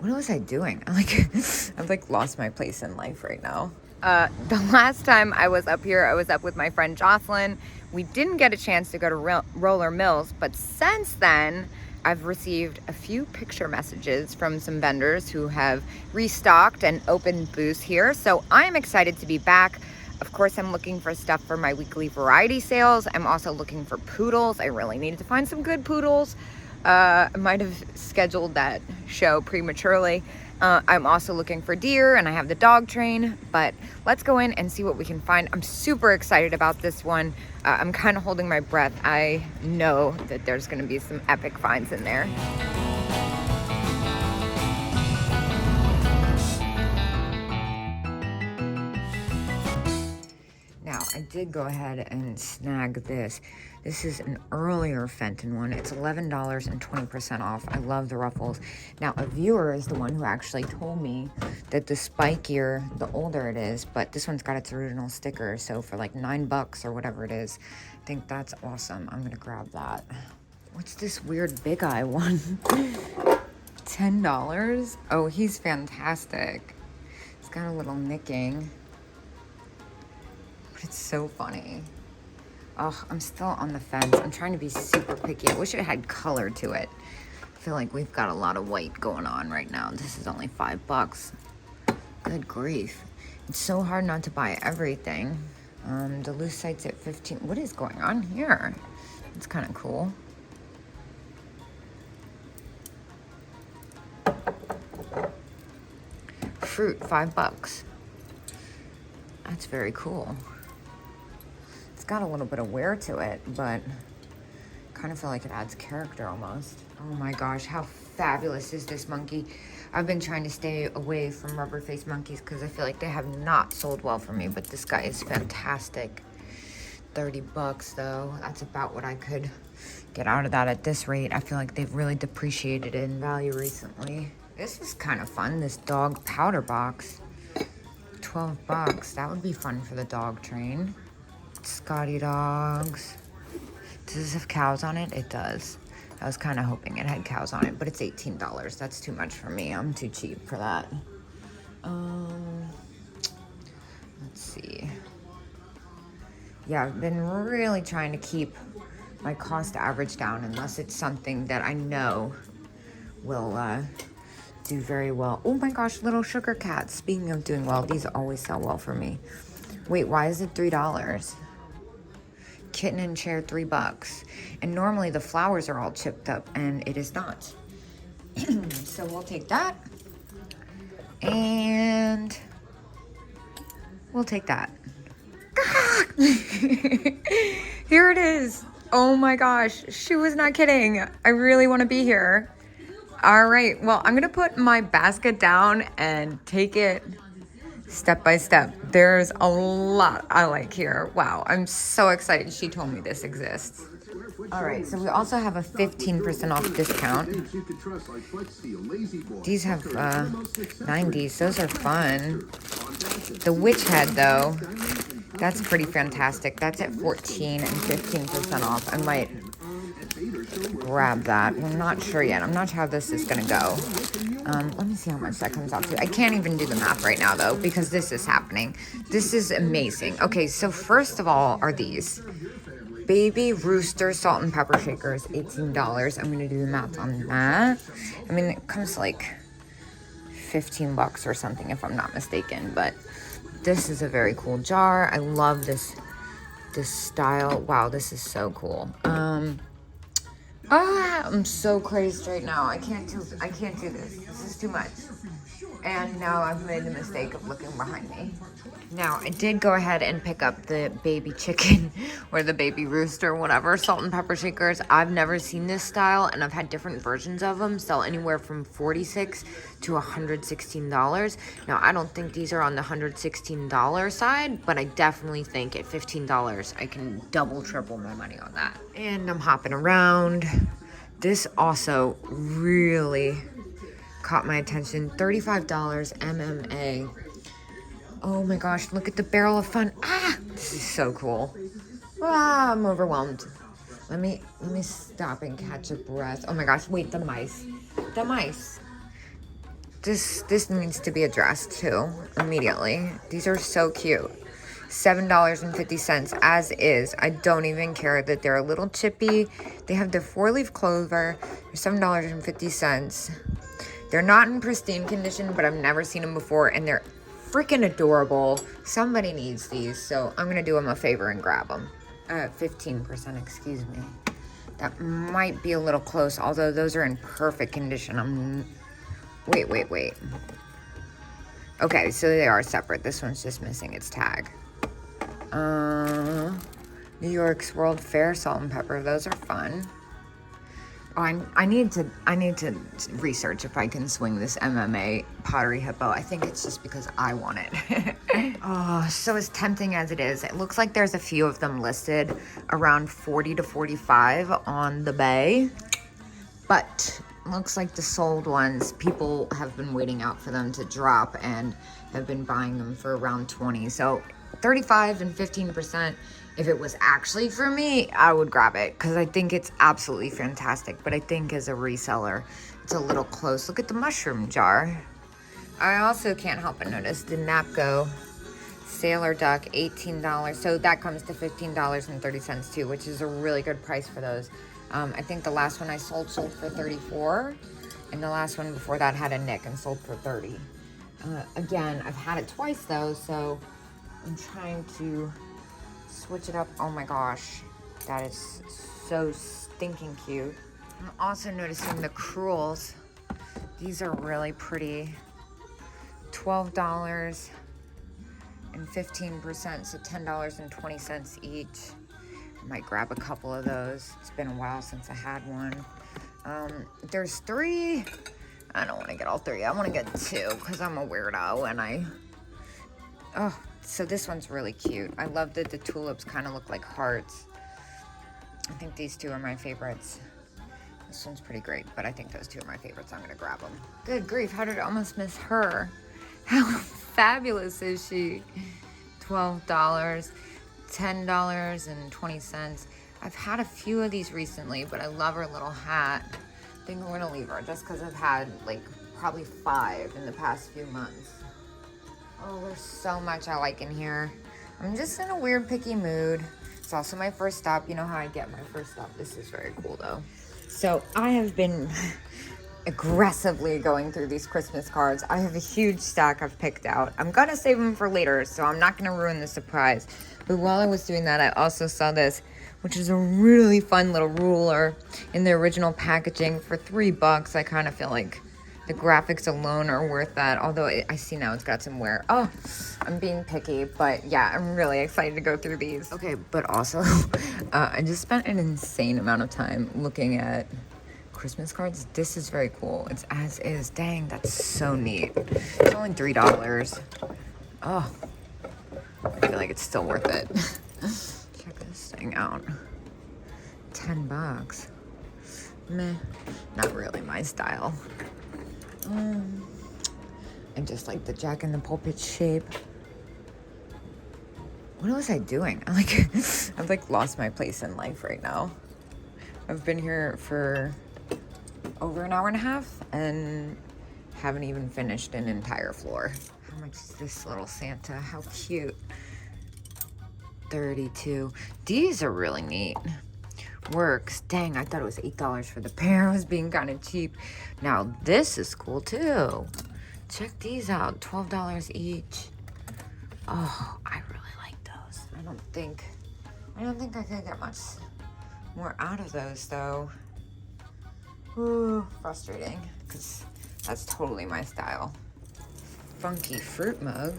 What was I doing? I've like lost my place in life right now. The last time I was up here, I was up with my friend Jocelyn. We didn't get a chance to go to Roller Mills, but since then, I've received a few picture messages from some vendors who have restocked and opened booths here. So I'm excited to be back. Of course, I'm looking for stuff for my weekly variety sales. I'm also looking for poodles. I really needed to find some good poodles. I might have scheduled that show prematurely. I'm also looking for deer, and I have the dog train, but let's go in and see what we can find. I'm super excited about this one. I'm kind of holding my breath. I know that there's going to be some epic finds in there. Now, I did go ahead and snag this. This is an earlier Fenton one. It's $11 and 20% off. I love the ruffles. Now, a viewer is the one who actually told me that the spikier, the older it is, but this one's got its original sticker. So for like $9 or whatever it is, I think that's awesome. I'm gonna grab that. What's this weird big eye one? $10? Oh, he's fantastic. It's got a little nicking. It's so funny. Oh, I'm still on the fence. I'm trying to be super picky. I wish it had color to it. I feel like we've got a lot of white going on right now. This is only $5. Good grief. It's so hard not to buy everything. The loose sight's at 15. What is going on here? It's kind of cool. Fruit, $5. That's very cool. It's got a little bit of wear to it, but kind of feel like it adds character almost. Oh my gosh, how fabulous is this monkey? I've been trying to stay away from rubber face monkeys because I feel like they have not sold well for me, but this guy is fantastic. $30 though. That's about what I could get out of that at this rate. I feel like they've really depreciated in value recently. This is kind of fun, this dog powder box. $12. That would be fun for the dog train. Scotty dogs. Does this have cows on it? It does. I was kind of hoping it had cows on it, but it's $18. That's too much for me. I'm too cheap for that. Let's see. Yeah, I've been really trying to keep my cost average down unless it's something that I know will do very well. Oh my gosh, little sugar cats. Speaking of doing well, these always sell well for me. Wait, why is it $3? Kitten and chair, $3. And normally the flowers are all chipped up, and it is not. So we'll take that. And we'll take that. Here it is. Oh my gosh, she was not kidding. I really want to be here. All right, well, I'm gonna put my basket down and take it step by step. There's a lot I like here. Wow, I'm so excited she told me this exists. All right, so we also have a 15% off discount. These have 90s. Those are fun. The witch head, though, that's pretty fantastic. That's at 14 and 15% off. I might grab that. I'm not sure yet. I'm not sure how this is gonna go. Let me see how much that comes out to. I can't even do the math right now though, because this is happening. This is amazing. Okay, so first of all are these baby rooster salt and pepper shakers, $18. I'm gonna do the math on that. I mean, it comes to like $15 or something if I'm not mistaken, but this is a very cool jar. I love this style. Wow, this is so cool. I'm so crazed right now. I can't do this. This is too much. And now I've made the mistake of looking behind me. Now, I did go ahead and pick up the baby chicken or the baby rooster, whatever, salt and pepper shakers. I've never seen this style, and I've had different versions of them, sell anywhere from $46 to $116. Now, I don't think these are on the $116 side, but I definitely think at $15, I can double, triple my money on that. And I'm hopping around. This also really caught my attention. $35 MMA. Oh my gosh, look at the barrel of fun. This is so cool. I'm overwhelmed. Let me stop and catch a breath. Oh my gosh, wait, the mice. This needs to be addressed too, immediately. These are so cute. $7.50 as is. I don't even care that they're a little chippy. They have the 4-leaf clover. They're $7.50. They're not in pristine condition, but I've never seen them before, and they're freaking adorable. Somebody needs these, so I'm gonna do them a favor and grab them. 15%, excuse me. That might be a little close, although those are in perfect condition. Wait. Okay, so they are separate. This one's just missing its tag. New York's World Fair salt and pepper. Those are fun. Oh, I need to research if I can swing this MMA pottery hippo. I think it's just because I want it. Oh, so as tempting as it is, it looks like there's a few of them listed around 40 to 45 on the bay. But looks like the sold ones, people have been waiting out for them to drop and have been buying them for around 20. So 35 and 15%. If it was actually for me, I would grab it because I think it's absolutely fantastic. But I think as a reseller, it's a little close. Look at the mushroom jar. I also can't help but notice the Napco Sailor Duck, $18. So that comes to $15.30 too, which is a really good price for those. I think the last one I sold for $34. And the last one before that had a nick and sold for $30. Again, I've had it twice though, so I'm trying to switch it up. Oh my gosh, that is so stinking cute. I'm also noticing the crewels. These are really pretty. $12 and 15%, so $10.20 each. I might grab a couple of those. It's been a while since I had one. There's 3. I don't want to get all 3. I want to get 2 because I'm a weirdo and so this one's really cute. I love that the tulips kind of look like hearts. I think these 2 are my favorites. This one's pretty great, but I think those 2 are my favorites. I'm gonna grab them. Good grief, how did I almost miss her? How fabulous is she? $12, $10.20. I've had a few of these recently, but I love her little hat. I think I'm gonna leave her just because I've had like probably 5 in the past few months. Oh, there's so much I like in here. I'm just in a weird picky mood. It's also my first stop. You know how I get my first stop. This is very cool though. So I have been aggressively going through these Christmas cards. I have a huge stack I've picked out. I'm gonna save them for later, so I'm not gonna ruin the surprise. But while I was doing that, I also saw this, which is a really fun little ruler in the original packaging for $3. I kind of feel like the graphics alone are worth that, although I see now it's got some wear. Oh, I'm being picky, but yeah, I'm really excited to go through these. Okay, but also, I just spent an insane amount of time looking at Christmas cards. This is very cool. It's as is. Dang, that's so neat. It's only $3. Oh, I feel like it's still worth it. Check this thing out. $10. Meh, not really my style. I just like the Jack in the Pulpit shape. What was I doing? I've like lost my place in life right now. I've been here for over an hour and a half and haven't even finished an entire floor. How much is this little Santa? How cute. $32. These are really neat. Works. Dang, I thought it was $8 for the pair. I was being kind of cheap. Now this is cool too. Check these out. $12 each. Oh, I really like those. I don't think I could get much more out of those though. Ooh, frustrating, because that's totally my style. Funky fruit mug.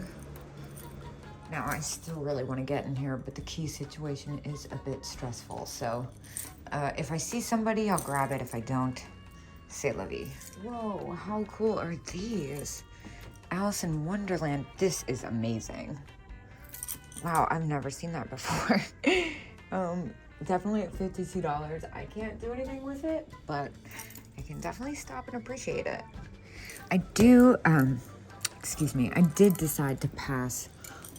Now, I still really want to get in here, but the key situation is a bit stressful. So, if I see somebody, I'll grab it. If I don't, c'est la vie. Whoa, how cool are these? Alice in Wonderland. This is amazing. Wow, I've never seen that before. Definitely at $52. I can't do anything with it, but I can definitely stop and appreciate it. I did decide to pass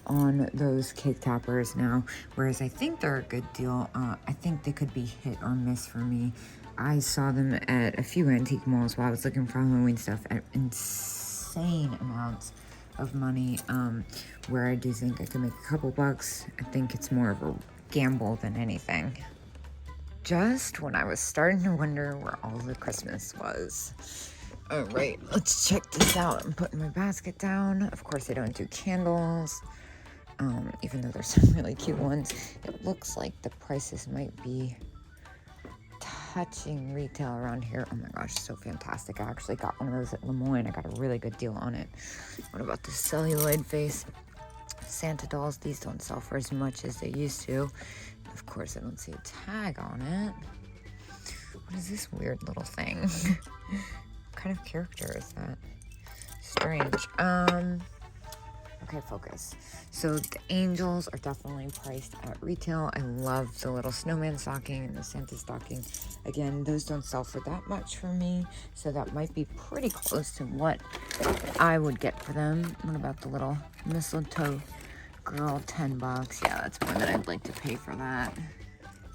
on those cake toppers now, whereas I think they're a good deal. I think they could be hit or miss for me. I saw them at a few antique malls while I was looking for Halloween stuff at insane amounts of money, where I do think I can make a couple bucks. I think it's more of a gamble than anything. Just when I was starting to wonder where all the Christmas was. All right, let's check this out. I'm putting my basket down. Of course, I don't do candles, even though there's some really cute ones. It looks like the prices might be touching retail around here. Oh my gosh, so fantastic. I actually got one of those at Lemoyne. I got a really good deal on it. What about the celluloid face Santa dolls? These don't sell for as much as they used to. Of course, I don't see a tag on it. What is this weird little thing? What kind of character is that? Strange. Okay, focus. So the angels are definitely priced at retail. I love the little snowman stocking and the Santa stocking. Again, those don't sell for that much for me, so that might be pretty close to what I would get for them. What about the little mistletoe girl? $10. Yeah, that's more than I'd like to pay for that.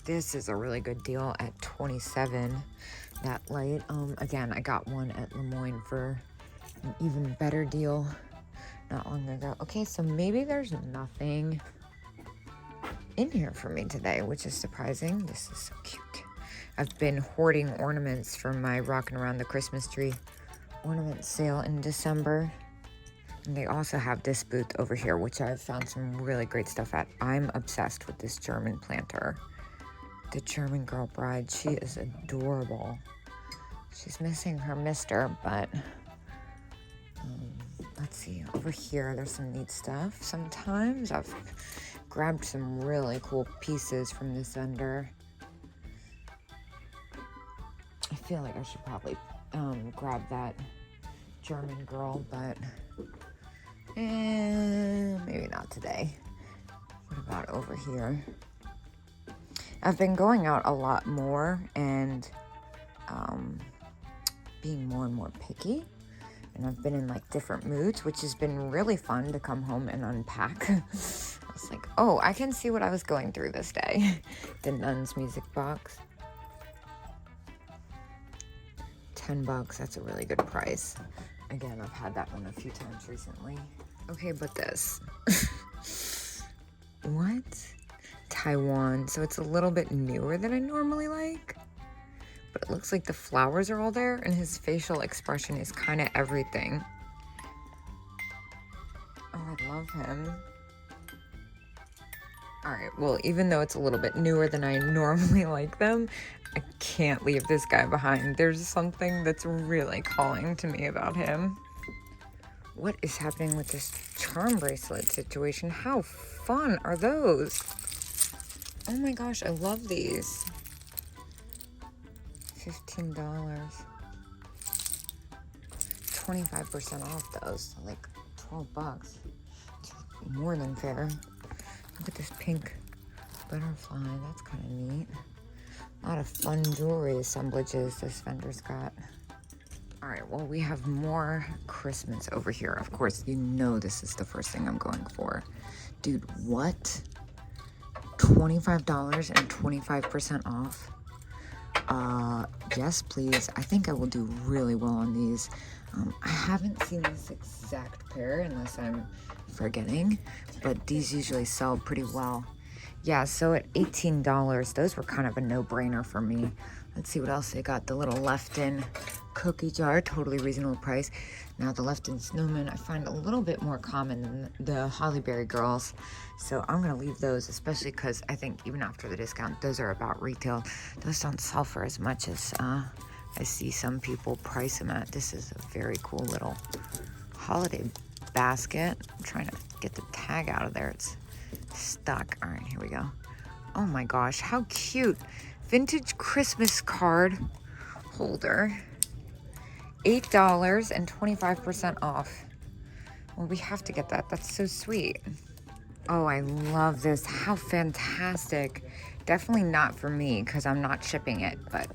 This is a really good deal at $27. That light. Again, I got one at Lemoyne for an even better deal not long ago. Okay, so maybe there's nothing in here for me today, which is surprising. This is so cute. I've been hoarding ornaments for my Rockin' Around the Christmas Tree ornament sale in December. And they also have this booth over here, which I've found some really great stuff at. I'm obsessed with this German planter. The German Girl Bride. She is adorable. She's missing her mister, but let's see. Over here, there's some neat stuff. Sometimes I've grabbed some really cool pieces from this vendor. I feel like I should probably grab that German girl, but maybe not today. What about over here? I've been going out a lot more and being more and more picky. And I've been in like different moods, which has been really fun to come home and unpack. I was like, oh, I can see what I was going through this day. The Nun's music box. $10, that's a really good price. Again, I've had that one a few times recently. Okay, but this. What? Taiwan. So it's a little bit newer than I normally like. But it looks like the flowers are all there, and his facial expression is kind of everything. Oh, I love him. All right, well, even though it's a little bit newer than I normally like them, I can't leave this guy behind. There's something that's really calling to me about him. What is happening with this charm bracelet situation? How fun are those? Oh my gosh, I love these. $15. 25% off those, so like $12. It's more than fair. Look at this pink butterfly, that's kind of neat. A lot of fun jewelry assemblages this vendor's got. All right, well, we have more Christmas over here. Of course, you know this is the first thing I'm going for. Dude, what? $25 and 25% off? Yes, please. I think I will do really well on these. I haven't seen this exact pair unless I'm forgetting, but these usually sell pretty well. Yeah, so at $18, those were kind of a no-brainer for me. Let's see what else they got. The little Lefton cookie jar, totally reasonable price. Now the Lefton snowman I find a little bit more common than the Holly Berry girls. So I'm going to leave those, especially because I think even after the discount, those are about retail. Those don't sell for as much as I see some people price them at. This is a very cool little holiday basket. I'm trying to get the tag out of there. It's stuck. All right, here we go. Oh my gosh, how cute. Vintage Christmas card holder. $8 and 25% off. Well, we have to get that. That's so sweet. Oh, I love this. How fantastic. Definitely not for me because I'm not shipping it, but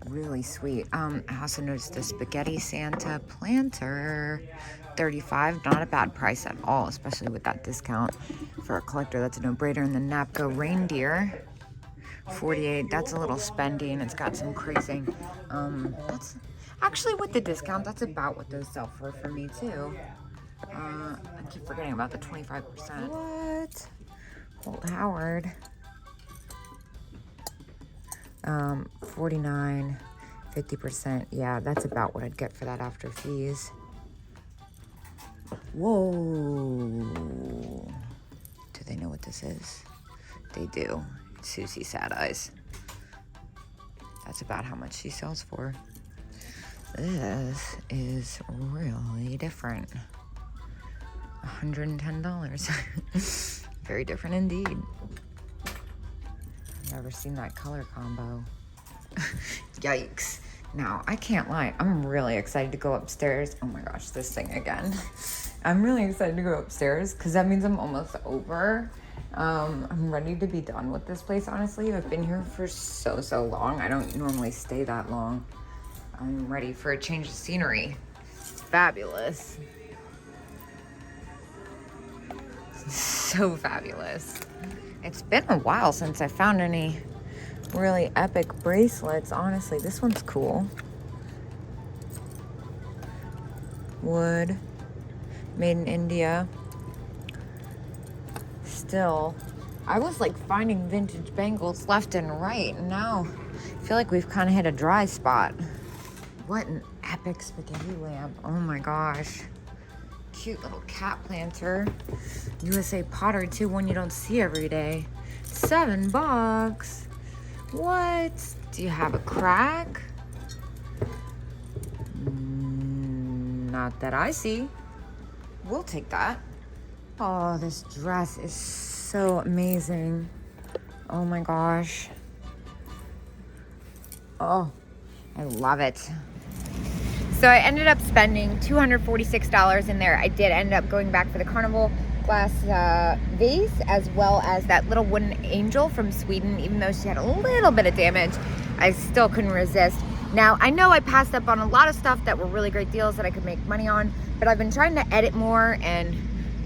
really sweet. I also noticed the Spaghetti Santa planter. $35, not a bad price at all, especially with that discount. For a collector, that's a no-brainer. And the Napco reindeer, $48. That's a little spendy, and it's got some crazing. Actually, with the discount, that's about what those sell for me too. I keep forgetting about the 25%. What? Holt Howard. 49, 50%. Yeah, that's about what I'd get for that after fees. Whoa. Do they know what this is? They do. Susie Sad Eyes. That's about how much she sells for. This is really different. $110. Very different indeed. I've never seen that color combo. Yikes. Now, I can't lie. I'm really excited to go upstairs. Oh my gosh, this thing again. I'm really excited to go upstairs because that means I'm almost over. I'm ready to be done with this place, honestly. I've been here for so long. I don't normally stay that long. I'm ready for a change of scenery. It's fabulous. So fabulous. It's been a while since I found any really epic bracelets. Honestly, this one's cool. Wood, made in India. Still, I was like finding vintage bangles left and right, and now I feel like we've kind of hit a dry spot. What an epic spaghetti lamp. Oh my gosh. Cute little cat planter. USA pottery too, one you don't see every day. $7. What? Do you have a crack? Not that I see. We'll take that. Oh, this dress is so amazing. Oh my gosh. Oh, I love it. So I ended up spending $246 in there. I did end up going back for the carnival glass vase, as well as that little wooden angel from Sweden. Even though she had a little bit of damage, I still couldn't resist. Now, I know I passed up on a lot of stuff that were really great deals that I could make money on, but I've been trying to edit more and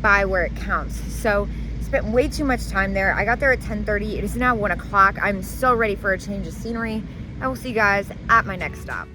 buy where it counts. So spent way too much time there. I got there at 10:30. It is now 1 o'clock. I'm so ready for a change of scenery. I will see you guys at my next stop.